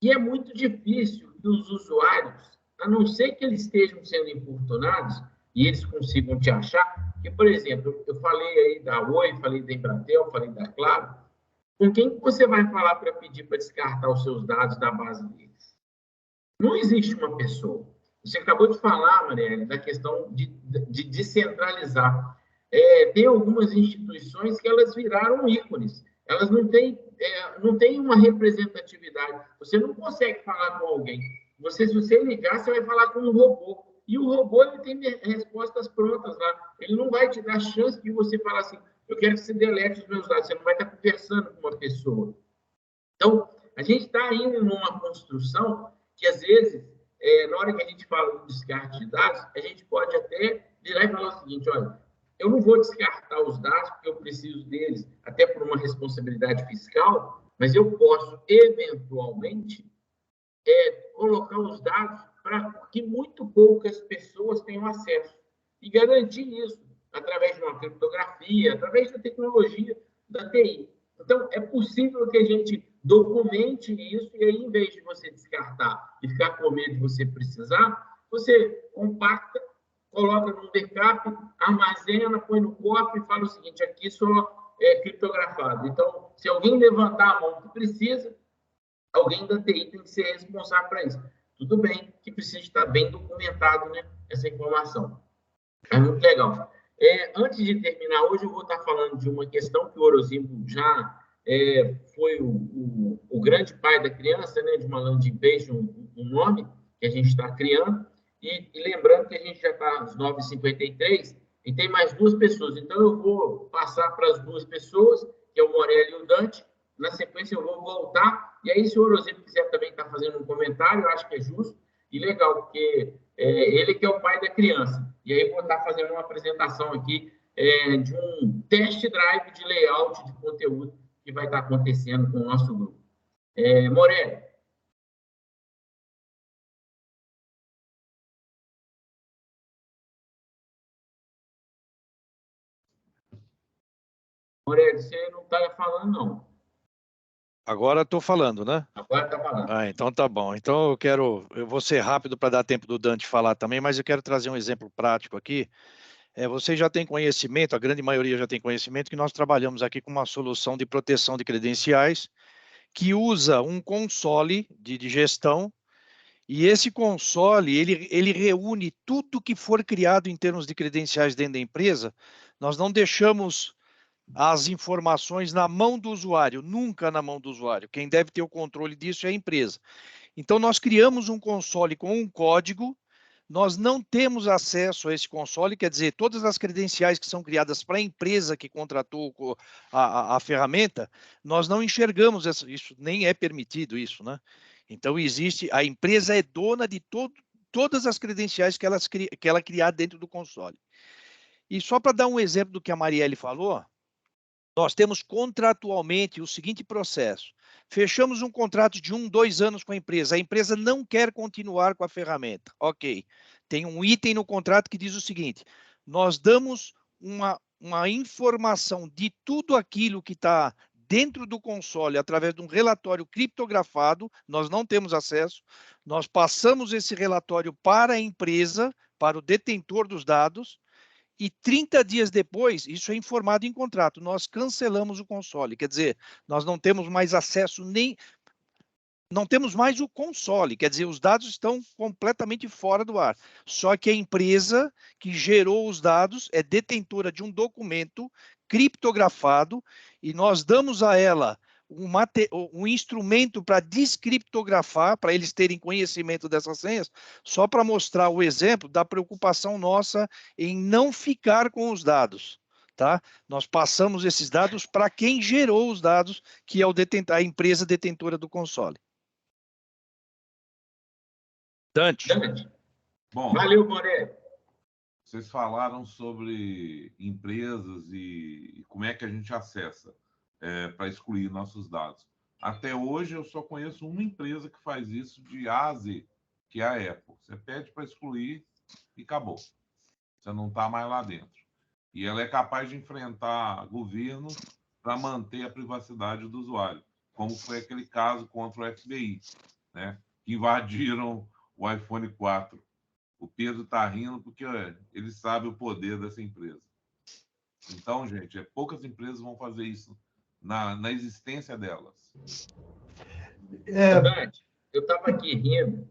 E é muito difícil que os usuários, a não ser que eles estejam sendo importunados e eles consigam te achar, que, por exemplo, eu falei aí da Oi, falei da Embratel, falei da Claro, com quem você vai falar para pedir para descartar os seus dados da base deles? Não existe uma pessoa. Você acabou de falar, Marielle, da questão de descentralizar. tem algumas instituições que elas viraram ícones. Elas não têm uma representatividade. Você não consegue falar com alguém. Se você ligar, você vai falar com um robô. E o robô ele tem respostas prontas lá. Ele não vai te dar chance de você falar assim, eu quero que você delete os meus dados. Você não vai estar conversando com uma pessoa. Então, a gente está indo numa construção que, às vezes, na hora que a gente fala do descarte de dados, a gente pode até virar e falar o seguinte, olha, eu não vou descartar os dados porque eu preciso deles, até por uma responsabilidade fiscal, mas eu posso, eventualmente, colocar os dados para que muito poucas pessoas tenham acesso e garantir isso através de uma criptografia, através da tecnologia da TI. Então, é possível que a gente documente isso e aí, em vez de você descartar e ficar com medo de você precisar, você compacta, coloca num backup, armazena, põe no cofre e fala o seguinte, aqui só é criptografado. Então, se alguém levantar a mão que precisa, alguém da TI tem que ser responsável para isso. Tudo bem que precisa estar bem documentado, né, essa informação. É muito legal. Antes de terminar, hoje eu vou estar falando de uma questão que o Orozimbo já foi o grande pai da criança, né, de uma landing page, um nome que a gente está criando. E lembrando que a gente já está às 9h53 e tem mais duas pessoas. Então, eu vou passar para as duas pessoas, que é o Morelli e o Dante. Na sequência, eu vou voltar. E aí, se o Orozimbo quiser também estar fazendo um comentário, eu acho que é justo e legal, porque ele que é o pai da criança. E aí, vou estar fazendo uma apresentação aqui de um test drive de layout de conteúdo que vai estar acontecendo com o nosso grupo. Morelli. Morelli, você não está falando, não. Agora estou falando, né? Agora está falando. Então tá bom. Então eu vou ser rápido para dar tempo do Dante falar também, mas eu quero trazer um exemplo prático aqui. Vocês já têm conhecimento, a grande maioria já tem conhecimento, que nós trabalhamos aqui com uma solução de proteção de credenciais que usa um console de gestão, e esse console, ele reúne tudo que for criado em termos de credenciais dentro da empresa. Nós não deixamos as informações na mão do usuário, nunca na mão do usuário. Quem deve ter o controle disso é a empresa. Então, nós criamos um console com um código, nós não temos acesso a esse console, quer dizer, todas as credenciais que são criadas para a empresa que contratou a ferramenta, nós não enxergamos isso, nem é permitido isso, né? Então, a empresa é dona de todas as credenciais que ela criar dentro do console. E só para dar um exemplo do que a Marielle falou, nós temos contratualmente o seguinte processo. Fechamos um contrato de 1, 2 anos com a empresa não quer continuar com a ferramenta. Ok, tem um item no contrato que diz o seguinte, nós damos uma informação de tudo aquilo que está dentro do console através de um relatório criptografado, nós não temos acesso, nós passamos esse relatório para a empresa, para o detentor dos dados, e 30 dias depois, isso é informado em contrato, nós cancelamos o console. Quer dizer, nós não temos mais acesso não temos mais o console, quer dizer, os dados estão completamente fora do ar. Só que a empresa que gerou os dados é detentora de um documento criptografado e nós damos a ela um instrumento para descriptografar, para eles terem conhecimento dessas senhas, só para mostrar o exemplo da preocupação nossa em não ficar com os dados. Tá? Nós passamos esses dados para quem gerou os dados, que é a empresa detentora do console. Dante. Bom, valeu, Morelli. Vocês falaram sobre empresas e como é que a gente acessa para excluir nossos dados. Até hoje, eu só conheço uma empresa que faz isso de A a Z, que é a Apple. Você pede para excluir e acabou. Você não está mais lá dentro. E ela é capaz de enfrentar governo para manter a privacidade do usuário, como foi aquele caso contra o FBI, né? Que invadiram o iPhone 4. O Pedro está rindo porque ele sabe o poder dessa empresa. Então, gente, poucas empresas vão fazer isso na existência delas. Eu estava aqui rindo,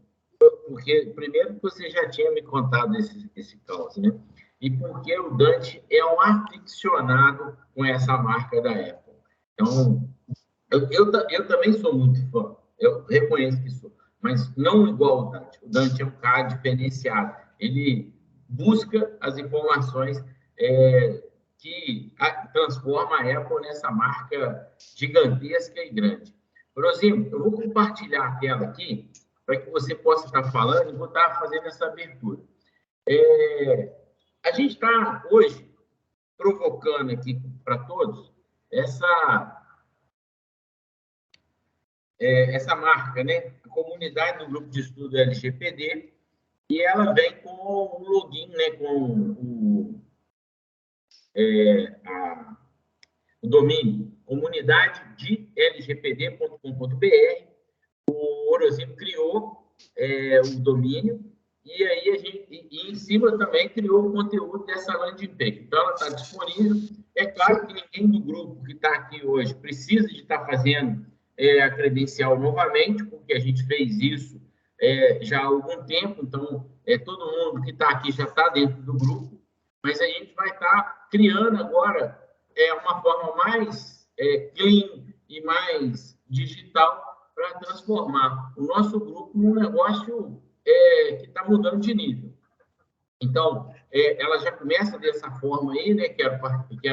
porque primeiro que você já tinha me contado esse caso, né? e porque o Dante é um aficionado com essa marca da Apple. Então, eu também sou muito fã, eu reconheço que sou, mas não igual o Dante. O Dante é um cara diferenciado. Ele busca as informações que transforma a Apple nessa marca gigantesca e grande. Por exemplo, eu vou compartilhar a tela aqui para que você possa estar falando e vou estar fazendo essa abertura. A gente está hoje provocando aqui para todos essa marca, né? A comunidade do grupo de estudo LGPD, e ela vem com o login, né? Com o domínio comunidade de lgpd.com.br. O Orozino criou o domínio e aí a gente em cima também criou o conteúdo dessa landing page. Então ela está disponível. É claro que ninguém do grupo que está aqui hoje precisa de estar fazendo a credencial novamente, porque a gente fez isso já há algum tempo. Então todo mundo que está aqui já está dentro do grupo, mas a gente vai estar criando agora uma forma mais clean e mais digital para transformar o nosso grupo num negócio que está mudando de nível. Então, ela já começa dessa forma aí, né? Quero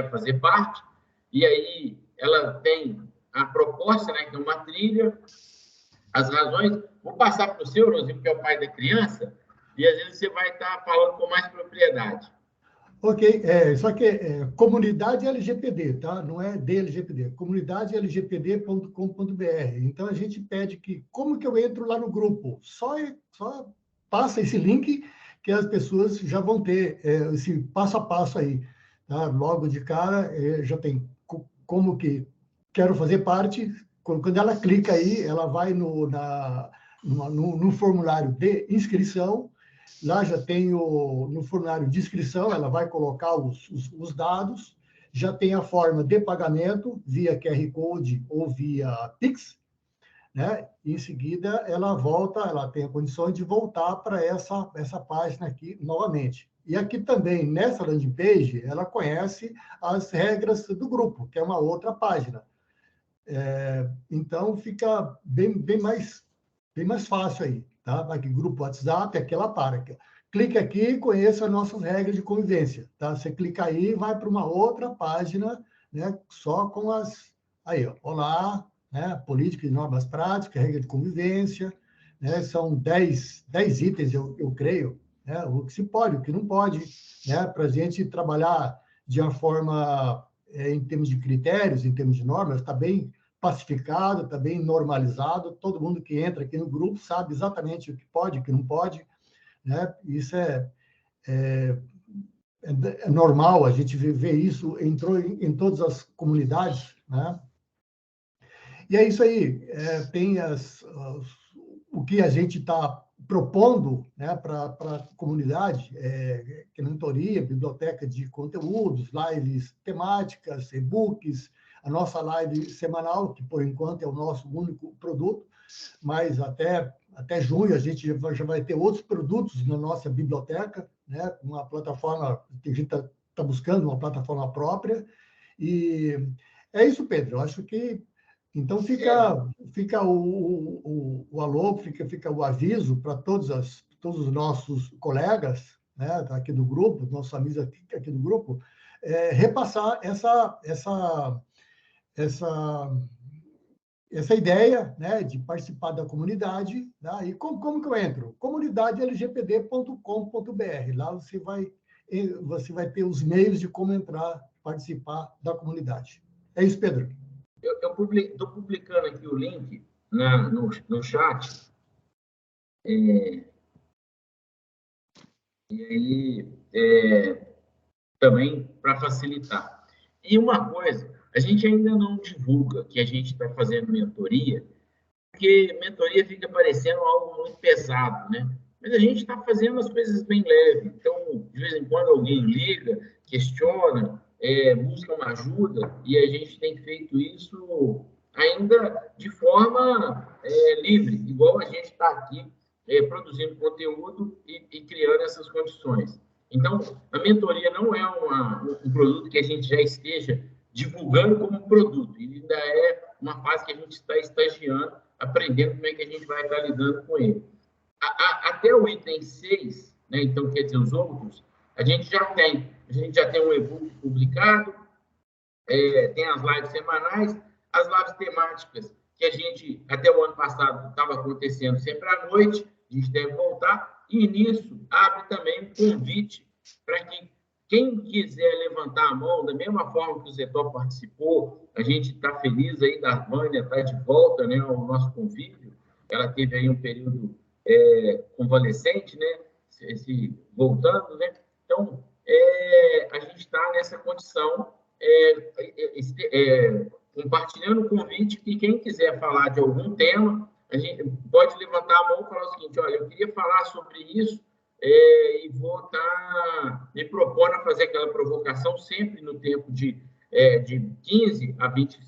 fazer parte, e aí ela tem a proposta, né? Que é uma trilha, as razões. Vou passar para o seu, Rosinho, que é o pai da criança, e às vezes você vai estar falando com mais propriedade. Ok, só que comunidade LGPD, tá? Não é DLGPD, comunidade lgpd.com.br. Então a gente pede que, como que eu entro lá no grupo? Só passa esse link que as pessoas já vão ter esse passo a passo aí, tá? Logo de cara já tem como que quero fazer parte. Quando ela clica aí, ela vai no formulário de inscrição. Lá já tem no formulário de inscrição, ela vai colocar os dados, já tem a forma de pagamento via QR Code ou via Pix, né? Em seguida, ela tem a condição de voltar para essa página aqui novamente. E aqui também, nessa landing page, ela conhece as regras do grupo, que é uma outra página. Então, fica bem mais fácil aí. Tá? Aqui, grupo WhatsApp, aquela para. Clica aqui e conheça as nossas regras de convivência. Tá? Você clica aí e vai para uma outra página, né? Só com as... Aí, ó, olá, né? Política e normas práticas, regra de convivência, né? São 10 itens, eu creio, né? O que se pode, o que não pode, né? Para a gente trabalhar de uma forma, em termos de critérios, em termos de normas, está bem pacificado, está bem normalizado, todo mundo que entra aqui no grupo sabe exatamente o que pode, o que não pode, né? Isso é normal, a gente vê isso, entrou em todas as comunidades, né? E é isso aí, tem o que a gente está propondo, né, para a comunidade, mentoria, biblioteca de conteúdos, lives temáticas, e-books, a nossa live semanal, que por enquanto é o nosso único produto, mas até junho a gente já vai ter outros produtos na nossa biblioteca, né? Uma plataforma que a gente está buscando, uma plataforma própria. E é isso, Pedro. Eu acho que então fica o alô, fica o aviso para todos os nossos colegas, né, aqui do grupo, nossos amigos aqui do grupo, repassar essa ideia, né, de participar da comunidade, né? E como que eu entro? Comunidade lgpd.com.br. Lá você vai ter os meios de como entrar, participar da comunidade. É isso, Pedro. Eu estou publicando aqui o link no chat. E aí, também para facilitar. E uma coisa, a gente ainda não divulga que a gente está fazendo mentoria, porque mentoria fica parecendo algo muito pesado, né? Mas a gente está fazendo as coisas bem leve. Então, de vez em quando alguém liga, questiona, busca uma ajuda, e a gente tem feito isso ainda de forma livre, igual a gente está aqui produzindo conteúdo e criando essas condições. Então, a mentoria não é um produto que a gente já esteja divulgando como produto, ele ainda é uma fase que a gente está estagiando, aprendendo como é que a gente vai estar lidando com ele. Até o item 6, né, então, quer dizer, os outros, a gente já tem um e-book publicado, tem as lives semanais, as lives temáticas, que a gente, até o ano passado, estava acontecendo sempre à noite, a gente deve voltar, e nisso abre também um convite para que quem quiser levantar a mão, da mesma forma que o Zetor participou, a gente está feliz aí da Vânia estar de volta, né, ao nosso convívio, ela teve aí um período convalescente, né, voltando, né, então a gente está nessa condição, compartilhando o convite que quem quiser falar de algum tema, a gente pode levantar a mão e falar o seguinte, olha, eu queria falar sobre isso e vou estar me propondo a fazer aquela provocação sempre no tempo de 15 a 20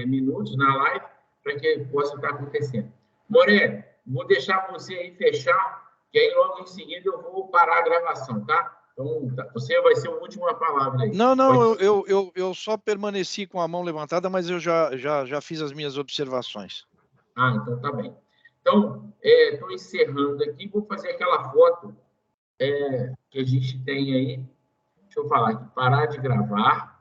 minutos na live, para que possa estar acontecendo. Moré, vou deixar você aí fechar, que aí logo em seguida eu vou parar a gravação, tá? Então, você vai ser o último a palavra aí. Não, eu só permaneci com a mão levantada, mas eu já fiz as minhas observações. Ah, então tá bem. Então, estou encerrando aqui, vou fazer aquela foto que a gente tem aí. Deixa eu falar aqui, parar de gravar.